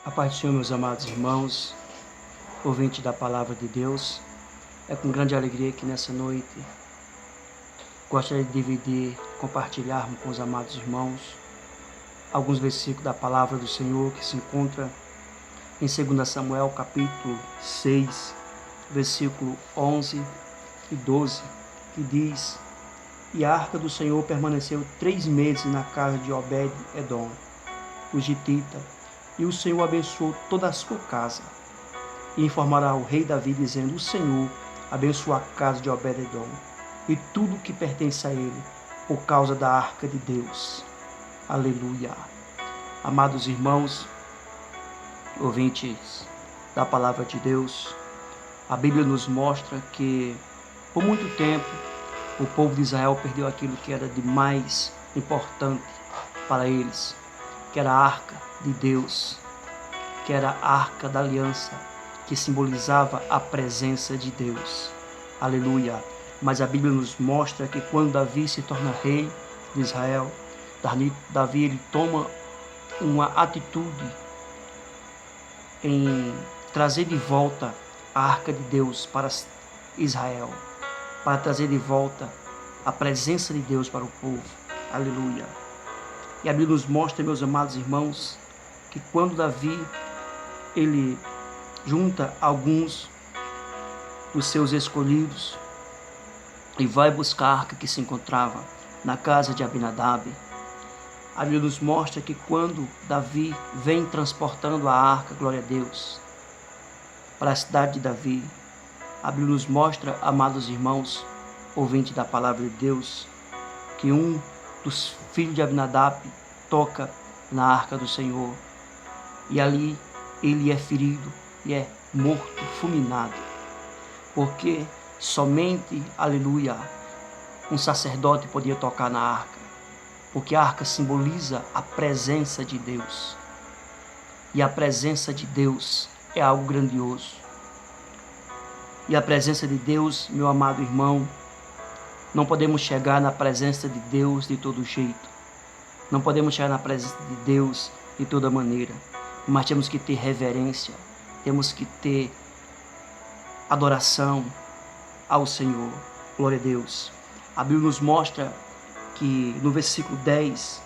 A paz do Senhor, meus amados irmãos, ouvintes da palavra de Deus, é com grande alegria que nessa noite gostaria de dividir, compartilharmos com os amados irmãos alguns versículos da palavra do Senhor que se encontra em 2 Samuel capítulo 6, versículo 11 e 12, que diz: E a arca do Senhor permaneceu 3 meses na casa de Obed-edom, o gitita, e o Senhor abençoou toda a sua casa. E informará o rei Davi, dizendo: O Senhor abençoou a casa de Obed-edom e tudo que pertence a ele, por causa da arca de Deus. Aleluia. Amados irmãos, ouvintes da palavra de Deus, a Bíblia nos mostra que, por muito tempo, o povo de Israel perdeu aquilo que era de mais importante para eles, que era a arca de Deus, que era a arca da aliança, que simbolizava a presença de Deus. Aleluia. Mas a Bíblia nos mostra que quando Davi se torna rei de Israel, Davi ele toma uma atitude em trazer de volta a arca de Deus para Israel, para trazer de volta a presença de Deus para o povo. Aleluia. E a Bíblia nos mostra, meus amados irmãos, que quando Davi ele junta alguns dos seus escolhidos e vai buscar a arca que se encontrava na casa de Abinadab, a Bíblia nos mostra que quando Davi vem transportando a arca, glória a Deus, para a cidade de Davi, a Bíblia nos mostra, amados irmãos, ouvintes da palavra de Deus, que um dos filhos de Abinadab toca na arca do Senhor e ali ele é ferido e é morto, fulminado, porque somente, aleluia, um sacerdote podia tocar na arca, porque a arca simboliza a presença de Deus, e a presença de Deus é algo grandioso. E a presença de Deus, meu amado irmão, não podemos chegar na presença de Deus de todo jeito, não podemos chegar na presença de Deus de toda maneira, mas temos que ter reverência, temos que ter adoração ao Senhor. Glória a Deus. A Bíblia nos mostra que no versículo 10,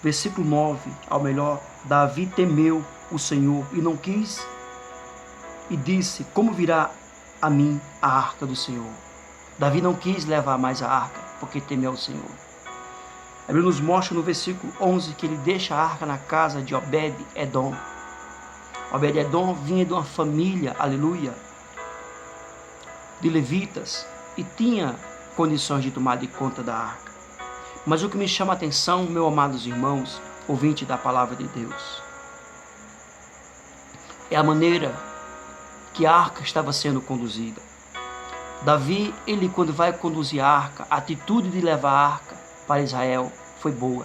versículo 9, ao melhor, Davi temeu o Senhor e não quis, e disse: Como virá a mim a arca do Senhor? Davi não quis levar mais a arca, porque temeu o Senhor. A Bíblia nos mostra no versículo 11 que ele deixa a arca na casa de Obed-edom. Obed-edom vinha de uma família, aleluia, de levitas, e tinha condições de tomar de conta da arca. Mas o que me chama a atenção, meus amados irmãos, ouvintes da palavra de Deus, é a maneira que a arca estava sendo conduzida. Davi, ele quando vai conduzir a arca, a atitude de levar a arca para Israel foi boa.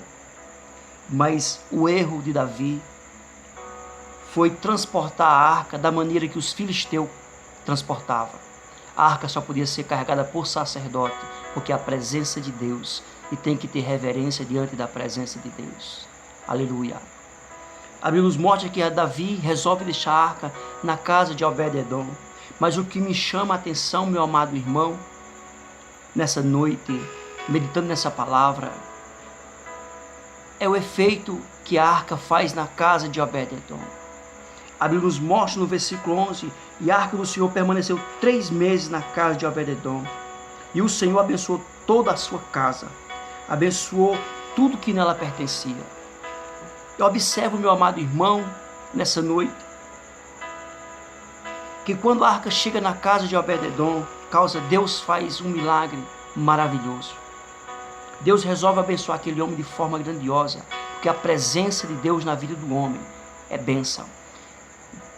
Mas o erro de Davi foi transportar a arca da maneira que os filisteus transportavam. A arca só podia ser carregada por sacerdote, porque a presença de Deus, e tem que ter reverência diante da presença de Deus. Aleluia. A Bíblia nos mostra que Davi resolve deixar a arca na casa de Obed-edom. Mas o que me chama a atenção, meu amado irmão, nessa noite, meditando nessa palavra, é o efeito que a arca faz na casa de Obed-edom. A Bíblia nos mostra no versículo 11, e a arca do Senhor permaneceu 3 meses na casa de Obed-edom, e o Senhor abençoou toda a sua casa, abençoou tudo que nela pertencia. Eu observo, meu amado irmão, nessa noite, que quando a arca chega na casa de Obed-edom, Deus faz um milagre maravilhoso. Deus resolve abençoar aquele homem de forma grandiosa, porque a presença de Deus na vida do homem é bênção.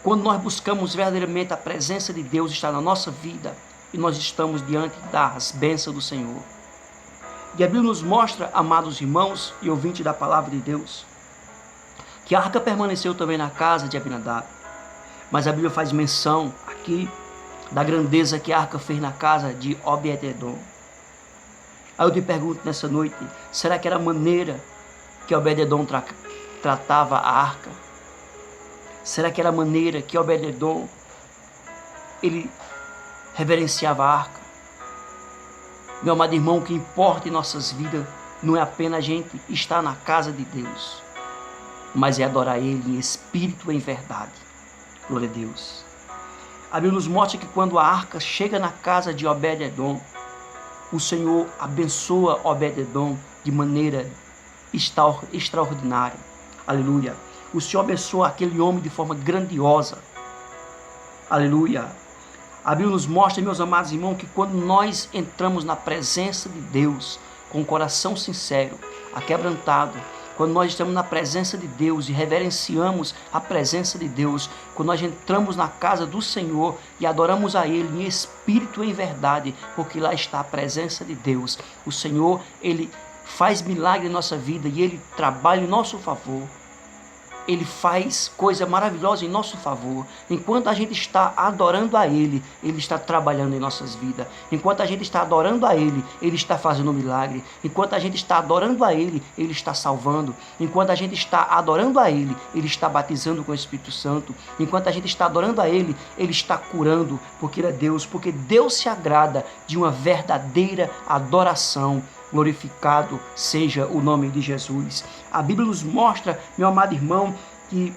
Quando nós buscamos verdadeiramente a presença de Deus está na nossa vida, e nós estamos diante das bênçãos do Senhor. E a Bíblia nos mostra, amados irmãos e ouvintes da palavra de Deus, que a arca permaneceu também na casa de Abinadab. Mas a Bíblia faz menção aqui da grandeza que a arca fez na casa de Obed-edom. Aí eu te pergunto nessa noite, será que era a maneira que Obed-edom tratava a arca? Será que era a maneira que Obed-edom ele reverenciava a arca? Meu amado irmão, o que importa em nossas vidas não é apenas a gente estar na casa de Deus, mas é adorar Ele em espírito e em verdade. Glória a Deus. A Bíblia nos mostra que quando a arca chega na casa de Obed-edom, o Senhor abençoa Obed-edom de maneira extraordinária. Aleluia. O Senhor abençoa aquele homem de forma grandiosa. Aleluia. A Bíblia nos mostra, meus amados irmãos, que quando nós entramos na presença de Deus com o coração sincero, aquebrantado, quando nós estamos na presença de Deus e reverenciamos a presença de Deus, quando nós entramos na casa do Senhor e adoramos a Ele em espírito e em verdade, porque lá está a presença de Deus. O Senhor, Ele faz milagre em nossa vida e Ele trabalha em nosso favor. Ele faz coisa maravilhosa em nosso favor. Enquanto a gente está adorando a Ele, Ele está trabalhando em nossas vidas. Enquanto a gente está adorando a Ele, Ele está fazendo um milagre. Enquanto a gente está adorando a Ele, Ele está salvando. Enquanto a gente está adorando a Ele, Ele está batizando com o Espírito Santo. Enquanto a gente está adorando a Ele, Ele está curando, porque Ele é Deus. Porque Deus se agrada de uma verdadeira adoração. Glorificado seja o nome de Jesus. A Bíblia nos mostra, meu amado irmão, que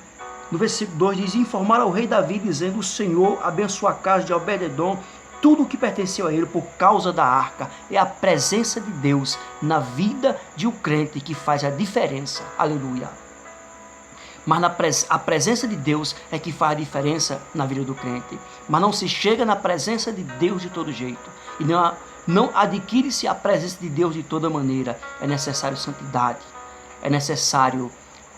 no versículo 2 diz: informar ao rei Davi, dizendo: o Senhor abençoa a casa de Obed-edom, tudo o que pertenceu a ele por causa da arca. É a presença de Deus na vida de um crente que faz a diferença. Aleluia. Mas a presença de Deus é que faz a diferença na vida do crente. Mas não se chega na presença de Deus de todo jeito. E não adquire-se a presença de Deus de toda maneira. É necessário santidade. É necessário,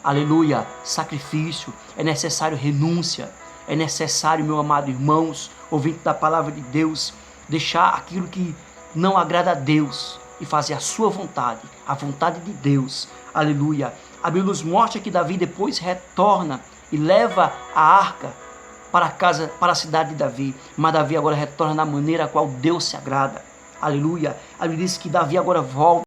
aleluia, sacrifício. É necessário renúncia. É necessário, meu amado irmãos, ouvinte da palavra de Deus, deixar aquilo que não agrada a Deus e fazer a sua vontade, a vontade de Deus. Aleluia. A Bíblia nos mostra que Davi depois retorna e leva a arca para a casa, para a cidade de Davi. Mas Davi agora retorna da maneira a qual Deus se agrada. Aleluia. A Bíblia diz que Davi agora volta